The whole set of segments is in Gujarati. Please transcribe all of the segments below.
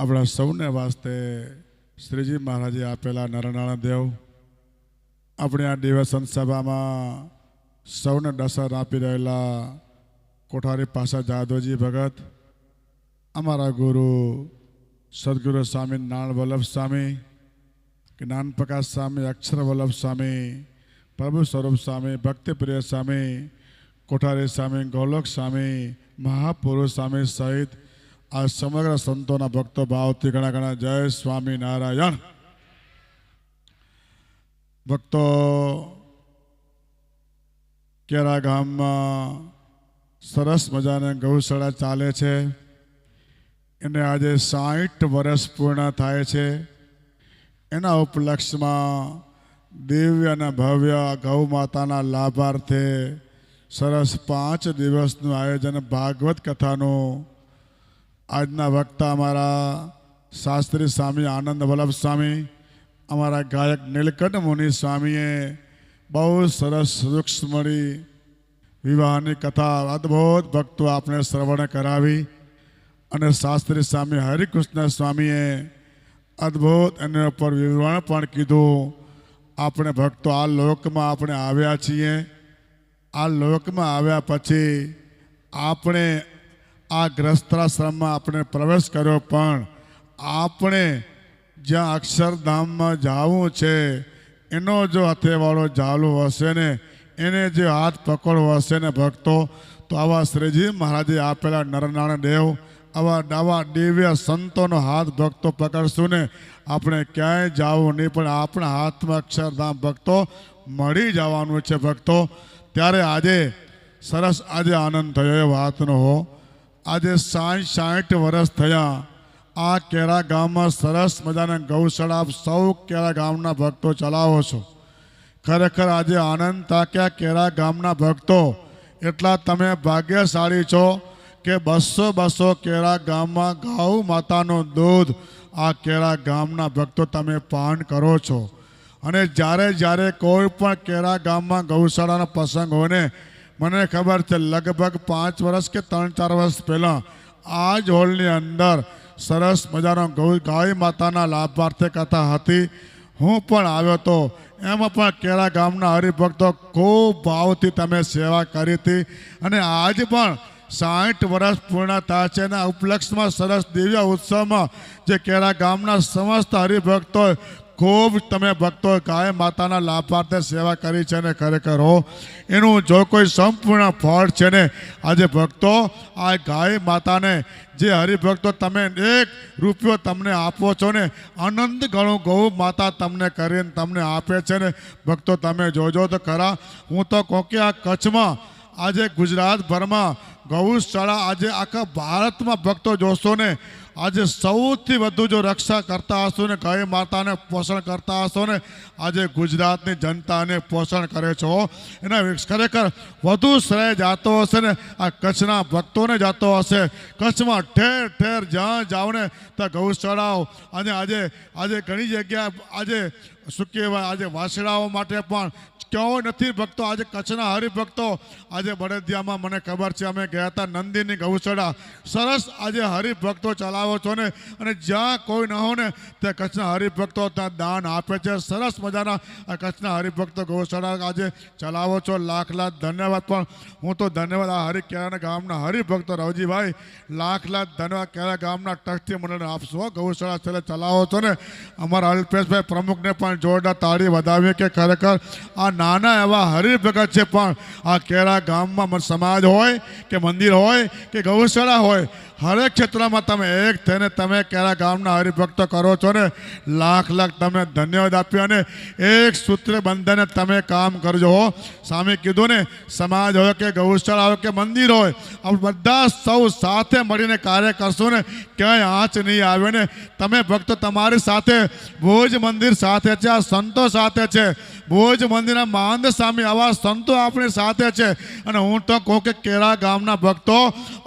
આપણા સૌને વાસ્તે શ્રીજી મહારાજે આપેલા નરનારાયણ દેવ આપણે આ દિવસ સભામાં સૌને દર્શન આપી રહેલા કોઠારી પાસા જાદવજી ભગત, અમારા ગુરુ સદગુરુ સ્વામી નારાયણ વલ્લભ સ્વામી, જ્ઞાન પ્રકાશ સ્વામી, અક્ષર વલ્લભ સ્વામી, પ્રભુ સ્વરૂપ સ્વામી, ભક્તિપ્રિય સ્વામી, કોઠારી સ્વામી, ગૌલોક સ્વામી, મહાપુરુષ સ્વામી સહિત આ સમગ્ર સંતોના ભક્તો ભાવથી ઘણા ઘણા જય સ્વામી નારાયણ. ભક્તો, કેરા ગામમાં સરસ મજાના ગૌશાળા ચાલે છે. એને આજે 60 વર્ષ પૂર્ણ થાય છે. એના ઉપલક્ષમાં દિવ્ય અને ભવ્ય ગૌ માતાના લાભાર્થે સરસ 5 દિવસનું આયોજન ભાગવત કથાનું આજના વક્તા અમારા શાસ્ત્રી સ્વામી આનંદ વલ્લભ સ્વામી, અમારા ગાયક નીલકંઠ મુનિ સ્વામીએ બહુ સરસ સૂક્ષ્મણી વિવાહની કથા અદ્ભુત ભક્તો આપણે શ્રવણ કરાવી અને શાસ્ત્રી સ્વામી હરિકૃષ્ણ સ્વામીએ અદ્ભુત એના ઉપર વિવરણ પણ કીધું. આપણે ભક્તો આ લોકમાં આપણે આવ્યા છીએ. આ લોકમાં આવ્યા પછી આપણે આ ગ્રસ્તાશ્રમમાં આપણે પ્રવેશ કર્યો, પણ આપણે જ્યાં અક્ષરધામમાં જવું છે એનો જો હથેવાળો ચાલુ હશે ને, એને જે હાથ પકડવો હશે ને ભક્તો, તો આવા શ્રીજી મહારાજે આપેલા નરનારાયણ દેવ આવા દિવ્ય સંતોનો હાથ ભક્તો પકડશું ને આપણે ક્યાંય જવું નહીં, પણ આપણા હાથમાં અક્ષરધામ ભક્તો મળી જવાનું છે ભક્તો. ત્યારે આજે સરસ આજે આનંદ થયો એ વાતનો હો. આજે 60 વર્ષ થયા આ કેરા ગામમાં સરસ મજાના ગૌશાળા સૌ કેરા ગામના ભક્તો ચલાવો છો. ખરેખર આજે આનંદ તાક્યા કેરા ગામના ભક્તો, એટલા તમે ભાગ્યશાળી છો કે 200 કેરા ગામમાં ગૌ માતાનું દૂધ આ કેરા ગામના ભક્તો તમે પાન કરો છો. અને જ્યારે કોઈ પણ કેરા ગામમાં ગૌશાળાનો પ્રસંગ હોય ને, મને ખબર છે લગભગ 5 વર્ષ કે 3-4 વર્ષ પહેલાં આ જ હોલની અંદર સરસ મજાનો ગાય માતાના લાભાર્થે કથા હતી. હું પણ આવ્યો હતો. એમાં પણ કેરા ગામના હરિભક્તો ખૂબ ભાવથી તમે સેવા કરી હતી. અને આજ પણ 60 વર્ષ પૂર્ણ થાય છે. એના ઉપલક્ષમાં સરસ દિવ્ય ઉત્સવમાં જે કેરા ગામના સમસ્ત હરિભક્તો ખૂબ તમે ભક્તો ગાય માતાના લાભાર્થે સેવા કરી છે ને ખરેખર હો, એનું જો કોઈ સંપૂર્ણ ફળ છે ને આજે ભક્તો આ ગાય માતાને જે હરિભક્તો તમે 1 રૂપિયો તમને આપો છો ને, આનંદ ઘણું ગૌ માતા તમને કરીને તમને આપે છે ને ભક્તો. તમે જોજો તો ખરા. હું તો કહું કે આ કચ્છમાં આજે ગુજરાતભરમાં ગૌશાળા આજે આખા ભારતમાં ભક્તો જોશો ને, આજે સૌથી વધુ જો રક્ષા કરતા હશો ને ગાય માતાને પોષણ કરતા હશો ને, આજે ગુજરાતની જનતાને પોષણ કરે છો. એના ખરેખર વધુ શ્રેય જાતો હશે ને આ કચ્છના ભક્તોને જાતો હશે. કચ્છમાં ઠેર ઠેર જ્યાં જાઓ ને ત્યાં ગૌશાળાઓ અને આજે ઘણી જગ્યા આજે શું કહેવાય આજે વાછડાઓ માટે પણ ક્યાંય નથી ભક્તો. આજે કચ્છના હરિભક્તો આજે બળદિયામાં મને ખબર છે અમે ગયા હતા નંદીની ગૌશાળા સરસ આજે હરિભક્તો ચલાવો છો ને, અને જ્યાં કોઈ ન હોય ને ત્યાં કચ્છના હરિભક્તો ત્યાં દાન આપે છે. સરસ મજાના આ કચ્છના હરિભક્તો ગૌશાળા આજે ચલાવો છો. લાખ ધન્યવાદ. પણ હું તો ધન્યવાદ આ કેરા ગામના હરિભક્તો રવજીભાઈ લાખ ધન્યવાદ કેરા ગામના ટ્રસ્ટી મંડળને આપશો. ગૌશાળા છેલ્લે ચલાવો છો ને. અમારા અલ્પેશભાઈ પ્રમુખને પણ જોરદાર તાળી વધાવીએ કે ખરેખર આ નાના એવા હરિભગત છે, પણ આ કેરા ગામમાં સમાજ હોય કે મંદિર હોય કે ગૌશાળા હોય, હરેક ક્ષેત્રમાં તમે એક થઈને તમે કેરા ગામના હરિભક્તો કરો છો ને. લાખ તમે ધન્યવાદ આપ્યો. અને એક સૂત્રે બંધને તમે કામ કરજો હો. સામે કીધું ને, સમાજ હોય કે ગૌશાળા હોય કે મંદિર હોય, આપણે બધા સૌ સાથે મળીને કાર્ય કરશો ને ક્યાંય આંચ નહીં આવે ને. તમે ભક્તો તમારી સાથે ભુજ મંદિર સાથે છે, આ સંતો સાથે છે. ભુજ મંદિરના માંદ સ્વામી આવા સંતો આપણી સાથે છે. અને હું તો કહું કે કેરા ગામના ભક્તો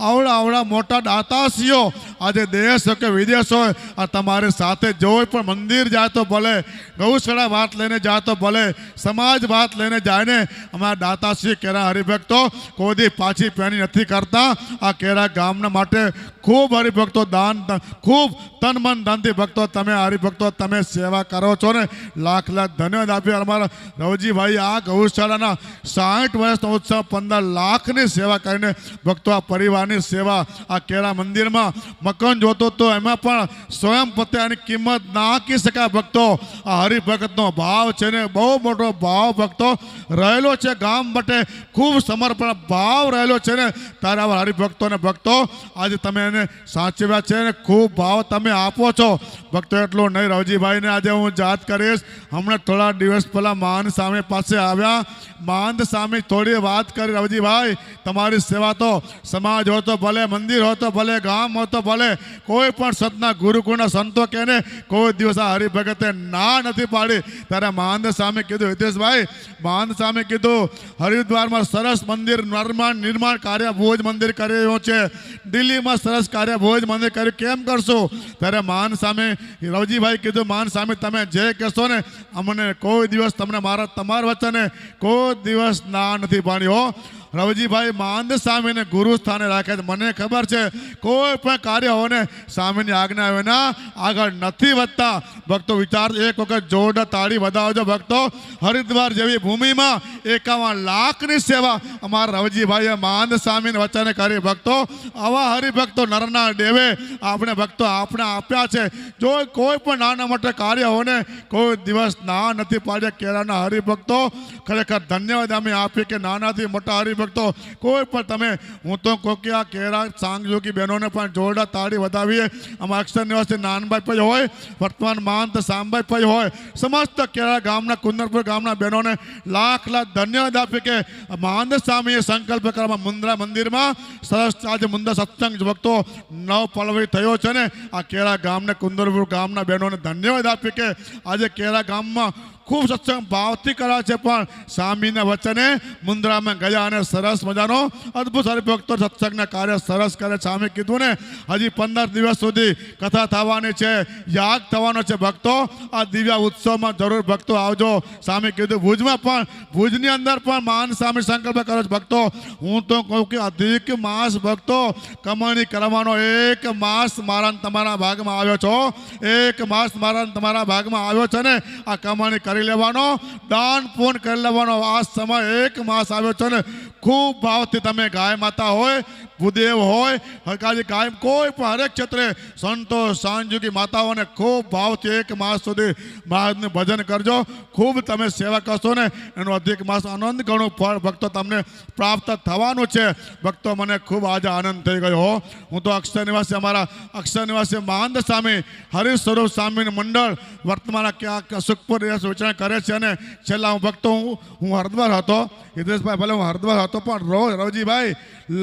આવડા મોટા દાતાશ્રીઓ આજે દેશ હોય કે વિદેશ હોય આ તમારી સાથે જોઈ પણ મંદિર જાય તો ભલે, ગૌશાળા વાત લઈને જાય તો ભલે, સમાજ વાત લઈને જાય ને અમારા દાતાશ્રી કેરા હરિભક્તો કોઈ દી પાછી પેણી નથી કરતા. આ કેરા ગામના માટે ખૂબ હરિભક્તો દાન, ખૂબ તન મન ધનથી ભક્તો તમે હરિભક્તો તમે સેવા કરો છો ને લાખ લાખ ધન્યવાદ આપીએ. અમારા રવજીભાઈ આ ગૌશાળાના 60 વર્ષનો ઉત્સવ 15 લાખની સેવા કરીને ભક્તો આ પરિવારની સેવા આ કેરા મંદિરમાં મકાન જોતો તો એમાં પણ સ્વયં પોતે આની કિંમત નાખી શકાય. ભક્તો આ હરિભક્તનો ભાવ છે ને બહુ મોટો ભાવ ભક્તો રહેલો છે ગામ માટે, ખૂબ સમર્પણ ભાવ રહેલો છે ને ત્યારે આવા હરિભક્તોને ભક્તો આજે તમે એને સાચવ્યા છે ને ખૂબ ભાવ તમે આપો છો ભક્તો. એટલું નહીં રવજીભાઈને આજે હું યાદ કરીશ. હમણાં થોડા દિવસ પહેલાં માન સામે પાસે આવ્યા, માંદ સામે થોડી વાત કરી. રવજીભાઈ તમારી સેવા તો સમાજ હોય તો ભલે, મંદિર હોય તો ભલે, ગામ હોય તો ભલે, કોઈ પણ સતના ગુરુકુળના સંતો કે ને કોઈ દિવસ આ હરિભગતે ના નથી પાડી. ત્યારે માંદ સામે કીધું હિતેશભાઈ, માંદ સામે કીધું હરિદ્વારમાં સરસ મંદિર નિર્માણ કાર્ય ભુજ મંદિર કરી રહ્યું છે, દિલ્હીમાં સરસ કાર્ય ભુજ મંદિર કર્યું, કેમ કરશો? ત્યારે માન સામે રવજીભાઈ કીધું માન સામે તમે જે કહેશો ને અમને કોઈ દિવસ તમને તમારા વચ્ચે કોઈ દિવસ ના નથી પાડ્યો. રવજીભાઈ માંદ સામેને ગુરુ સ્થાને રાખે છે. મને ખબર છે કોઈ પણ કાર્ય હોય ને સામેની આજ્ઞા વિના આગળ નથી વધતા. ભક્તો વિચાર એક વખત જોરદાર તાળી વધાવજો ભક્તો. હરિદ્વાર જેવી ભૂમિમાં 51 લાખની સેવા અમારા રવજીભાઈએ માંદ સામેને વચ્ચે કરી. ભક્તો આવા હરિભક્તો નરના દેવે આપણે ભક્તો આપણે આપ્યા છે. જો કોઈ પણ નાના મોટા કાર્ય હોય ને કોઈ દિવસ ના નથી પાડ્યા. કેરાના હરિભક્તો ખરેખર ધન્યવાદ અમે આપીએ કે નાનાથી મોટા હરિભક્તો કોઈ પણ તમે, હું તો કહું કે આ કેરા સાંગજોગી બહેનોને પણ જોરદાર તાળી વધાવીએ. આમાં અક્ષર નિવાસી નાનભાઈ પૈ હોય, વર્તમાન મહંત સામભાઈ પૈ હોય, સમસ્ત કેરા ગામના કુંદરપુર ગામના બહેનોને લાખ લાખ ધન્યવાદ આપીએ કે મહંત સ્વામીએ સંકલ્પ કરવામાં મુન્દ્રા મંદિરમાં સરસ આજે મુન્દ્રા સત્સંગ ભક્તો 9 ફરવરી થયો છે ને આ કેરા ગામના કુંદરપુર ગામના બહેનોને ધન્યવાદ આપીએ કે આજે કેરા ગામમાં ખૂબ સત્સંગ ભાવથી કરાવે છે. પણ સ્વામીના વચને મુન્દ્રામાં ગયા અને સરસ મજાનો અદ્ભુત હરિભક્તો સત્સંગના કાર્ય સરસ કરે. સ્વામી કીધું ને હજી 15 દિવસ સુધી કથા થવાની છે, યાગ થવાનો છે. ભક્તો આ દિવ્ય ઉત્સવમાં જરૂર ભક્તો આવજો. સ્વામી કીધું ભુજમાં પણ, ભુજની અંદર પણ માન સ્વામી સંકલ્પ કરો છો ભક્તો. હું તો કહું કે અધિક માસ ભક્તો કમાણી કરવાનો 1 માસ મારા તમારા ભાગમાં આવ્યો છો, 1 માસ મારા તમારા ભાગમાં આવ્યો છે ને આ કમાણી કરી લેવાનો, દાન પૂન કરી લેવાનો. આ સમય 1 માસ આવ્યો છે ને ખૂબ ભાવથી તમે ગાય માતા હોય, ભૂદેવ હોય, હરકાજી કાયમ કોઈ પણ હરેક ક્ષેત્રે સંતો સાંજુકી માતાઓને ખૂબ ભાવથી 1 માસ સુધી મહારાજનું ભજન કરજો. ખૂબ તમે સેવા કરશો ને એનો અધિક માસ આનંદ ઘણું ફળ ભક્તો તમને પ્રાપ્ત થવાનું છે. ભક્તો મને ખૂબ આજે આનંદ થઈ ગયો. હું તો અક્ષર નિવાસી અમારા અક્ષર નિવાસી મહાંત સ્વામી હરિસ્વરૂપ સ્વામીનું મંડળ વર્તમાન સુખપુર વિચાર કરે છે. અને છેલ્લા હું ભક્તો હું હરિદ્વાર હતો, હિતેશભાઈ ભલે હું હરિદ્વાર હતો પણ રોજ રવજીભાઈ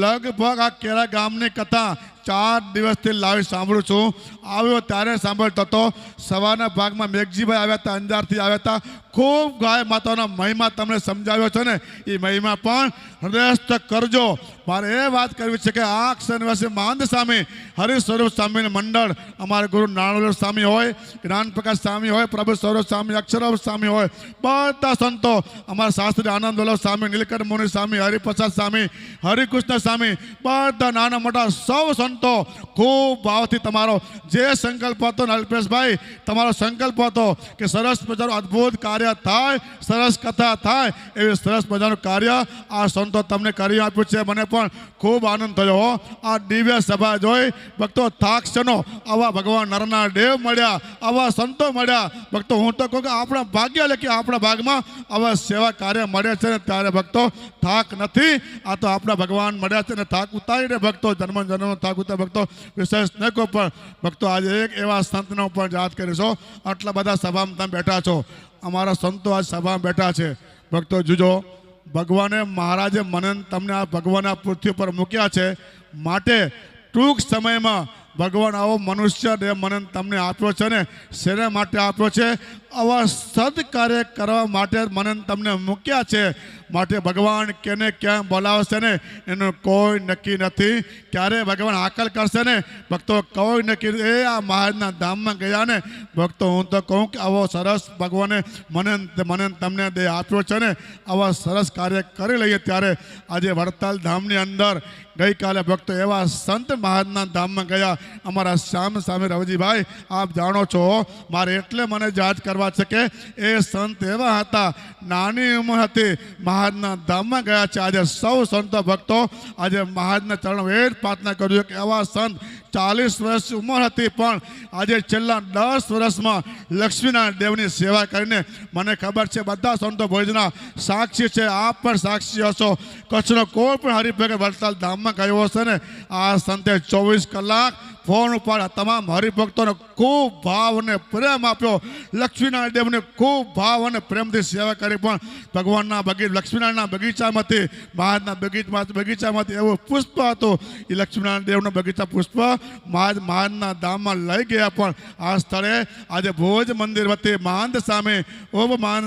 લગભગ આ કેરા ગામની કથા 4 દિવસથી લાવી સાંભળું છું. આવ્યો ત્યારે સાંભળતો હતો. સવારના ભાગમાં મેઘજીભાઈ આવ્યા હતા, અંજારથી આવ્યા હતા. ખૂબ ગાય માતાનો મહિમા તમને સમજાવ્યો છે ને એ મહિમા પણ હૃદયસ્થ કરજો. મારે એ વાત કરવી છે કે આ અક્ષર નિવાસી મહંત સ્વામી હરિસ્વરૂપ સ્વામીનું મંડળ અમારે ગુરુ નારાયણ સ્વામી હોય, જ્ઞાન પ્રકાશ સ્વામી હોય, પ્રભુ સ્વરૂપ સ્વામી, અક્ષર સ્વામી હોય, બધા સંતો અમારા શાસ્ત્રી આનંદ વલ્લભ સ્વામી, નીલકંઠ મુનિ સ્વામી, હરિપ્રસાદ સ્વામી, હરિકૃષ્ણ સ્વામી, બધા નાના મોટા સૌ સંતો ખૂબ ભાવથી તમારો જે સંકલ્પ હતો ને અલ્પેશભાઈ તમારો સંકલ્પ હતો કે સરસ મજાનું અદ્ભુત કાર્ય થાય, સરસ કથા થાય, એવી સરસ મજાનું કાર્ય આ સંતો તમને કરી આપ્યું છે. મને પણ ખૂબ આનંદ થયો. આ દિવ્ય સભા જોઈ ભક્તો થાકશનો આવા ભગવાન નરના દેવ મળ્યા, આવા સંતો મળ્યા. ભક્તો હું તો કહું કે આપણા ભાગ્ય એટલે કે આપણા ભાગમાં આવા સેવા કાર્ય મળે છે ને ત્યારે ભક્તો થાક નથી. આ તો આપણા ભગવાન મળ્યા છે ને થાક ઉતારીને ભક્તો જન્મ થાક ઉતાર ભક્તો વિશેષ ન કહો પણ ભક્તો આજે એક એવા સંતનો પણ યાદ કરીશો. આટલા બધા સભામાં તમે બેઠા છો, અમારા સંતો આજ સભામાં બેઠા છે. ભક્તો જોજો ભગવાને મહારાજે મને તમને આ ભગવાન આ પૃથ્વી પર મૂક્યા છે માટે ટૂંક સમયમાં ભગવાન આવો મનુષ્ય દેહ મને તમને આપ્યો છે ને શેના માટે આપ્યો છે? આવા સદકાર્ય કરવા માટે મને તમને મૂક્યા છે. માટે ભગવાન કેને ક્યાં બોલાવશે ને એનું કોઈ નક્કી નથી. ક્યારે ભગવાન હાકલ કરશે ને ભક્તો કોઈ નક્કી. એ આ મહારાજના ધામમાં ગયા ને ભક્તો, હું તો કહું કે આવો સરસ ભગવાને મને તમને દેહ આપ્યો છે ને, આવા સરસ કાર્ય કરી લઈએ. ત્યારે આજે વડતાલ ધામની અંદર ગઈકાલે ભક્તો એવા સંત મહારાજના ધામમાં ગયા. અમારા શ્યામ સામે રવજીભાઈ, આપ જાણો છો, મારે એટલે મને યાદ કરવા છે કે એ સંત એવા હતા, નાની ઉંમર હતી, મહારાજના ધામમાં ગયા છે. આજે સૌ સંતો ભક્તો આજે મહારાજના ચરણ વેદ પ્રાર્થના કર્યું કે એવા સંત 40 વર્ષ ઉંમર હતી પણ આજે છેલ્લા 10 વર્ષમાં લક્ષ્મીનારાયણ દેવની સેવા કરીને, મને ખબર છે બધા સંતો ભોજના સાક્ષી છે, આપ પણ સાક્ષી હશો, કચ્છનો કોઈ પણ હરિભક્ત વડતાલ ધામમાં ગયો હશે ને, આ સંતે 24 કલાક ફોન ઉપર તમામ હરિભક્તોને ખૂબ ભાવ અને પ્રેમ આપ્યો. લક્ષ્મીનારાયણ દેવને ખૂબ ભાવ અને પ્રેમથી સેવા કરી. પણ ભગવાનના લક્ષ્મીનારાયણના બગીચામાંથી, મહારાજના બગીચામાંથી એવું પુષ્પ હતું, એ લક્ષ્મીનારાયણ દેવના બગીચા પુષ્પ મહારાજના ધામમાં લઈ ગયા. પણ આ સ્થળે આજે ભોજ મંદિર વતી મહાંત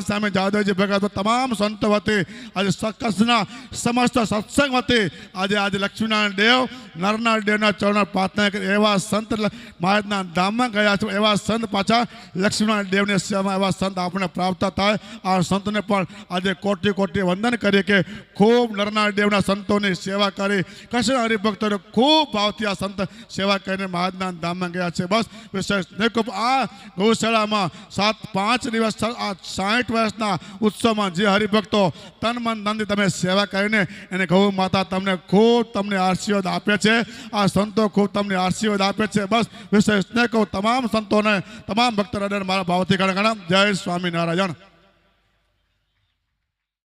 સામે જાદવજી ભગત તમામ સંતો વતી આજે કચ્છના સમસ્ત સત્સંગ વતી આજે લક્ષ્મીનારાયણ દેવ નરનારાયણ દેવના ચરણ પ્રાર્થના કરી. એવા સંત મહારાજના ધામમાં ગયા છે, એવા સંત પાછા લક્ષ્મીનારાયણ દેવની સેવામાં એવા સંત આપણે પ્રાપ્ત થાય. આ સંતને પણ આજે કોટી કોટી વંદન કરીએ કે ખૂબ નરનારાયણ દેવના સંતોની સેવા કરી, કૃષ્ણ હરિભક્તોને ખૂબ ભાવથી આ સંત સેવા કરીને મહારાજના ધામમાં ગયા છે. બસ વિશેષ આ ગૌશાળામાં 5 દિવસ આ 60 વર્ષના ઉત્સવમાં જે હરિભક્તો તન મન ધનથી તમે સેવા કરીને એને ગૌ માતા તમને આશીર્વાદ આપે છે. આ સંતો ખૂબ તમને આશીર્વાદ આપે છે. બસ વિશેષ કહું તમામ સંતોને, તમામ ભક્તોને મારા ભાવથી ઘણા જય સ્વામિનારાયણ.